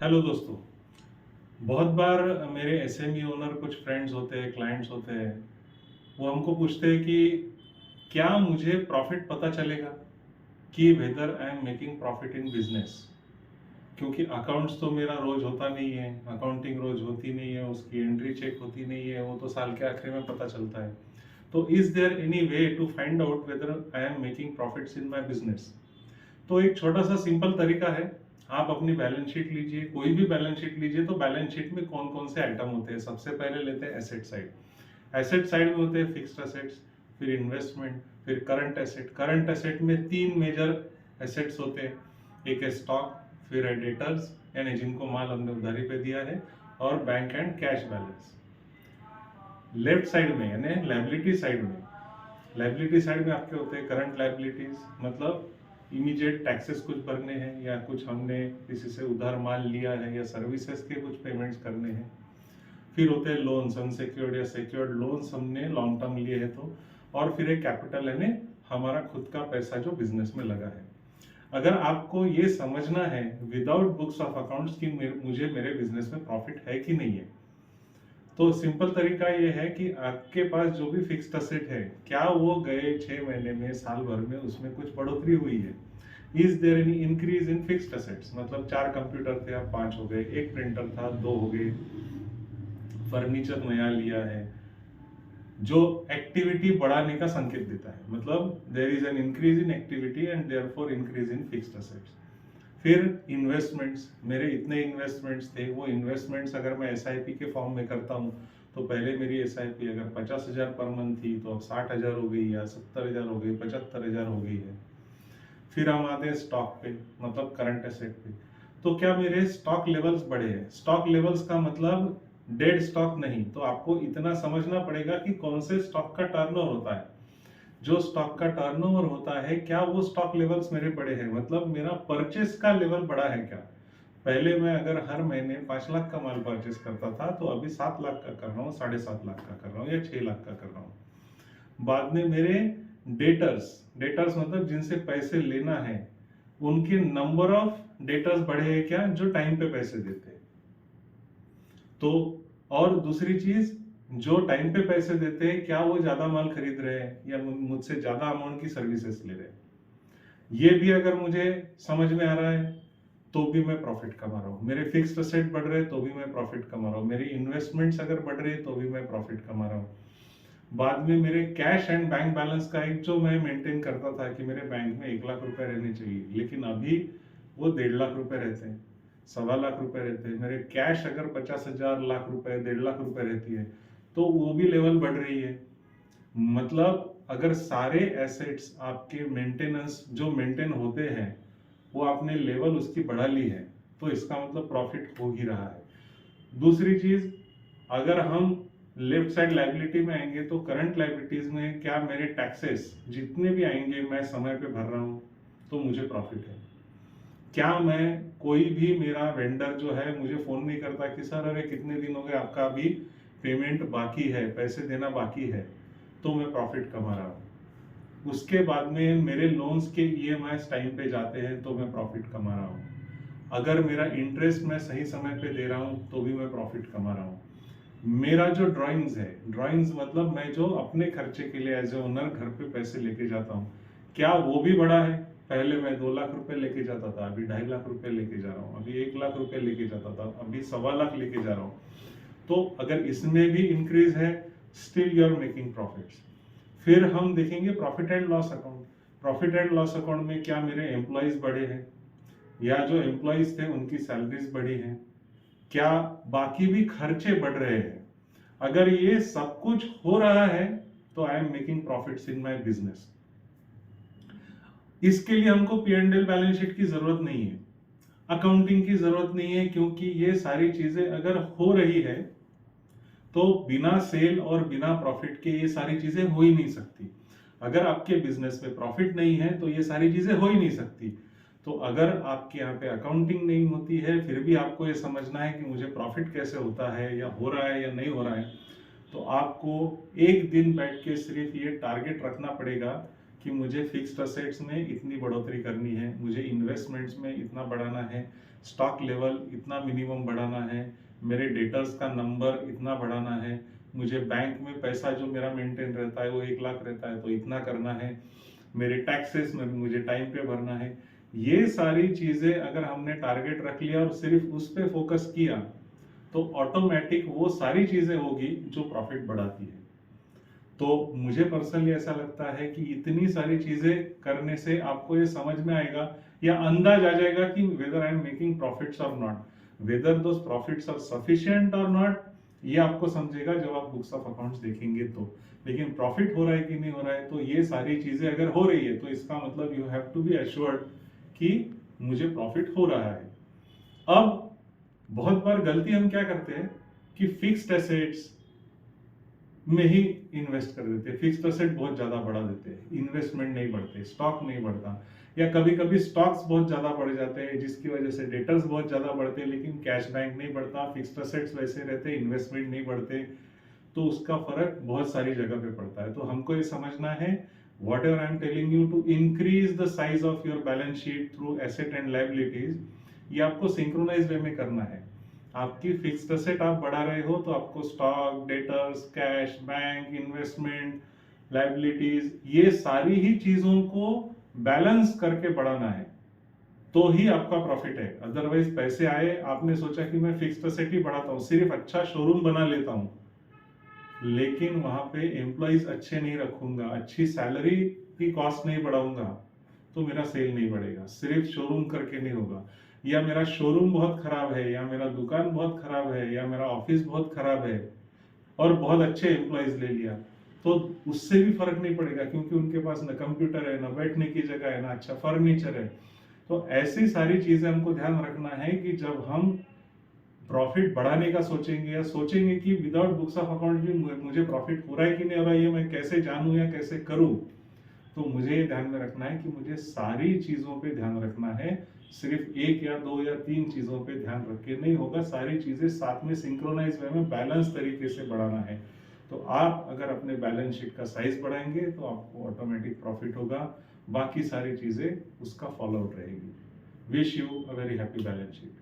Hello दोस्तों। बहुत बार मेरे एसएमई ओनर कुछ फ्रेंड्स होते हैं, क्लाइंट्स होते हैं, वो हमको पूछते हैं कि क्या मुझे प्रॉफिट पता चलेगा कि whether I am making profit in business. क्योंकि अकाउंट्स तो मेरा रोज होता नहीं है, अकाउंटिंग रोज होती नहीं है, उसकी एंट्री चेक होती नहीं है, वो तो साल के आखिर में पता चलता है। तो is there any way to find out whether I am making profits in my business. तो एक छोटा सा सिंपल तरीका है। आप अपनी बैलेंस शीट लीजिए, कोई भी बैलेंस शीट लीजिए, तो बैलेंस शीट में कौन कौन से आइटम होते हैं। सबसे पहले लेते हैं एसेट साइड। एसेट साइड में होते हैं फिक्स्ड एसेट्स, फिर इन्वेस्टमेंट, फिर करंट एसेट। करंट एसेट में तीन मेजर एसेट्स होते हैं। एक है स्टॉक, फिर है डेटर्स यानी जिनको माल हमने उधारी पे दिया है, और bank and cash balance. Left side में यानी लायबिलिटी साइड में, लायबिलिटी साइड में आपके होते हैं करंट लायबिलिटीज, मतलब इमीडिएट टैक्सेस कुछ भरने हैं, या कुछ हमने किसी से उधार माल लिया है, या सर्विसेज के कुछ पेमेंट्स करने हैं। फिर होते हैं लोन्स, अनसिक्योर्ड या सिक्योर्ड लोन्स हमने लॉन्ग टर्म लिए हैं तो। और फिर एक कैपिटल यानी हमारा खुद का पैसा जो बिजनेस में लगा है। अगर आपको ये समझना है विदाउट बुक्स ऑफ अकाउंट्स कि मुझे मेरे बिजनेस में प्रॉफिट है कि नहीं है, तो सिंपल तरीका ये है कि आपके पास जो भी फिक्स्ड असेट है, क्या वो गए 6 महीने में, साल भर में उसमें कुछ बढ़ोतरी हुई है। Is there any increase in fixed assets, मतलब 4 कंप्यूटर थे अब 5 हो गए, एक प्रिंटर था 2 हो गए, फर्नीचर नया लिया है, जो एक्टिविटी बढ़ाने का संकेत देता है। मतलब there is an increase in activity and therefore increase in fixed assets. फिर इन्वेस्टमेंट्स, मेरे इतने इन्वेस्टमेंट्स थे, वो इन्वेस्टमेंट्स अगर मैं एसआईपी के फॉर्म में करता हूँ, तो पहले मेरी एसआईपी अगर 50,000 पर मंथ थी, तो अब 60,000 हो गई, या 70,000 हो गई, 75,000 हो गई है। फिर हम आते हैं स्टॉक पे, मतलब करंट एसेट पे। तो क्या मेरे स्टॉक लेवल्स बढ़े हैं? स्टॉक लेवल्स का मतलब डेड स्टॉक नहीं। तो आपको इतना समझना पड़ेगा कि कौन से स्टॉक का टर्नओवर होता है। जो स्टॉक का टर्नओवर होता है, क्या वो स्टॉक लेवल्स मेरे बड़े हैं, मतलब मेरा परचेस का लेवल बड़ा है क्या। पहले मैं अगर हर महीने 5 लाख का माल परचेस करता था, तो अभी 7 लाख का कर रहा हूँ, 7.5 लाख का कर रहा हूँ, या 6 लाख का कर रहा हूँ। बाद में मेरे डेटर्स, डेटर्स मतलब जिनसे पैसे लेना है, उनके नंबर ऑफ डेटर्स बढ़े हैं क्या, जो टाइम पे पैसे देते हैं। तो और दूसरी चीज, जो टाइम पे पैसे देते हैं, क्या वो ज्यादा माल खरीद रहे हैं, या मुझसे ज्यादा अमाउंट की सर्विसेज ले रहे हैं। ये भी अगर मुझे समझ में आ रहा है, तो भी मैं प्रॉफिट कमा रहा हूँ। मेरे फिक्स्ड असेट बढ़ रहे हैं, तो भी मैं प्रॉफिट कमा रहा हूँ। मेरी इन्वेस्टमेंट्स अगर बढ़ रही है, तो भी मैं प्रॉफिट कमा रहा हूँ। बाद में मेरे कैश एंड बैंक बैलेंस का एक जो मैं मेंटेन करता था कि मेरे बैंक में 1 लाख रुपए रहने चाहिए, लेकिन अभी वो 1.5 लाख रुपए रहते हैं, 1.25 लाख रुपए रहते हैं। मेरे कैश अगर 50,000 लाख रुपए, 1.5 लाख रुपए रहती है, तो वो भी लेवल बढ़ रही है। मतलब अगर सारे एसेट्स आपके मेंटेनेंस जो मेंटेन होते हैं, वो आपने लेवल उसकी बढ़ा ली है, तो इसका मतलब प्रॉफिट हो ही रहा है। दूसरी चीज, अगर हम लेफ्ट साइड लायबिलिटी में आएंगे, तो करंट लायबिलिटीज में क्या मेरे टैक्सेस जितने भी आएंगे मैं समय पे भर रहा हूँ, तो मुझे प्रॉफिट है। क्या मैं कोई भी मेरा वेंडर जो है मुझे फोन नहीं करता कि सर अरे कितने दिन हो गए आपका अभी पेमेंट बाकी है, पैसे देना बाकी है, तो मैं प्रॉफिट कमा रहा हूँ। उसके बाद में मेरे लोन्स के ईएमआई टाइम पे जाते हैं, तो मैं प्रॉफिट कमा रहा हूँ। अगर मेरा इंटरेस्ट मैं सही समय पे दे रहा हूँ, तो भी मैं प्रॉफिट कमा रहा हूँ। मेरा जो ड्राइंग्स है, ड्राइंग्स मतलब मैं जो अपने खर्चे के लिए एज ए ओनर घर पे पैसे लेके जाता हूँ, क्या वो भी बड़ा है। पहले मैं 2 लाख रुपए लेके जाता था, अभी 2.5 लाख रुपए लेके जा रहा हूँ, अभी 1 लाख रुपए लेके जाता था, अभी 1.25 लाख लेके जा रहा हूँ। तो अगर इसमें भी इंक्रीज है, still you are making profits. फिर हम देखेंगे profit and loss account. Profit and loss account में क्या मेरे एम्प्लॉयज बढ़े हैं, या जो एम्प्लॉयज थे उनकी सैलरीज बढ़ी हैं, क्या बाकी भी खर्चे बढ़ रहे हैं। अगर ये सब कुछ हो रहा है, तो आई am making profits in my business. इसके लिए हमको P and L balance sheet की जरूरत नहीं है, अकाउंटिंग की जरूरत नहीं है, क्योंकि ये सारी चीजें अगर हो रही है, तो बिना सेल और बिना प्रॉफिट के ये सारी चीजें हो ही नहीं सकती। अगर आपके बिजनेस में प्रॉफिट नहीं है, तो ये सारी चीजें हो ही नहीं सकती। तो अगर आपके यहाँ पे अकाउंटिंग नहीं होती है, फिर भी आपको ये समझना है कि मुझे प्रॉफिट कैसे होता है, या हो रहा है या नहीं हो रहा है, तो आपको एक दिन बैठ के सिर्फ ये टारगेट रखना पड़ेगा कि मुझे फिक्स्ड असेट्स में इतनी बढ़ोतरी करनी है, मुझे इन्वेस्टमेंट्स में इतना बढ़ाना है, स्टॉक लेवल इतना मिनिमम बढ़ाना है, मेरे डेटर्स का नंबर इतना बढ़ाना है, मुझे बैंक में पैसा जो मेरा मेंटेन रहता है वो 1 लाख रहता है तो इतना करना है, मेरे टैक्सेस में मुझे टाइम पे भरना है। ये सारी चीजें अगर हमने टारगेट रख लिया और सिर्फ उस पे फोकस किया तो ऑटोमेटिक वो सारी चीजें होगी जो प्रॉफिट बढ़ाती है। तो मुझे पर्सनली ऐसा लगता है कि इतनी सारी चीजें करने से आपको ये समझ में आएगा या अंदाज आ जाएगा कि whether I am making profits or not, whether those profits are sufficient or not, ये आपको समझेगा जब आप बुक्स ऑफ अकाउंट्स देखेंगे तो। लेकिन प्रॉफिट हो रहा है कि नहीं हो रहा है, तो ये सारी चीजें अगर हो रही है तो इसका मतलब you have to be assured कि मुझे प्रॉफिट हो रहा है। अब बहुत बार गलती हम क्या करते हैं कि फिक्स्ड एसेट्स में ही इन्वेस्ट कर देते हैं, फिक्स्ड एसेट बहुत ज्यादा बढ़ा देते हैं, इन्वेस्टमेंट नहीं बढ़ते, स्टॉक नहीं बढ़ता, या कभी कभी स्टॉक्स बहुत ज्यादा बढ़ जाते हैं जिसकी वजह से डेटर्स बहुत ज्यादा बढ़ते हैं लेकिन कैश बैंक नहीं बढ़ता, फिक्स्ड एसेट्स वैसे रहते, इन्वेस्टमेंट नहीं बढ़ते। तो उसका फर्क बहुत सारी जगह पे पड़ता है। तो हमको ये समझना है, whatever I am telling you to increase the size of your balance sheet through asset and liabilities, ये आपको सिंक्रोनाइज वे में करना है। आपकी फिक्स्ड एसेट आप बढ़ा रहे हो तो आपको stock, debtors, cash, bank, investment, liabilities, ये सारी ही चीजों को बैलेंस करके बढ़ाना है तो ही आपका प्रॉफिट है। अदरवाइज पैसे आए, आपने सोचा कि मैं फिक्स्ड एसेट ही बढ़ाता हूँ, सिर्फ अच्छा शोरूम बना लेता हूँ, लेकिन वहां पे एम्प्लॉइज अच्छे नहीं रखूंगा, अच्छी सैलरी की कॉस्ट नहीं बढ़ाऊंगा, तो मेरा सेल नहीं बढ़ेगा। सिर्फ शोरूम करके नहीं होगा, या मेरा शोरूम बहुत खराब है, या मेरा दुकान बहुत खराब है, या मेरा ऑफिस बहुत खराब है और बहुत अच्छे एम्प्लॉइज ले लिया, तो उससे भी फर्क नहीं पड़ेगा क्योंकि उनके पास ना कंप्यूटर है, ना बैठने की जगह है, ना अच्छा फर्नीचर है। तो ऐसी सारी चीजें हमको ध्यान रखना है कि जब हम प्रॉफिट बढ़ाने का सोचेंगे या सोचेंगे कि विदाउट बुक्स ऑफ अकाउंट भी मुझे प्रॉफिट हो रहा है कि नहीं हो रहा है, ये मैं कैसे जानूं या कैसे करूं, तो मुझे ये ध्यान में रखना है कि मुझे सारी चीजों पे ध्यान रखना है, सिर्फ एक या दो या तीन चीजों पे ध्यान रख के नहीं होगा, सारी चीजें साथ में सिंक्रोनाइज वे में बैलेंस तरीके से बढ़ाना है। तो आप अगर अपने बैलेंस शीट का साइज बढ़ाएंगे तो आपको ऑटोमेटिक प्रॉफिट होगा, बाकी सारी चीजें उसका फॉलो आउट रहेगी। Wish you a very happy balance sheet.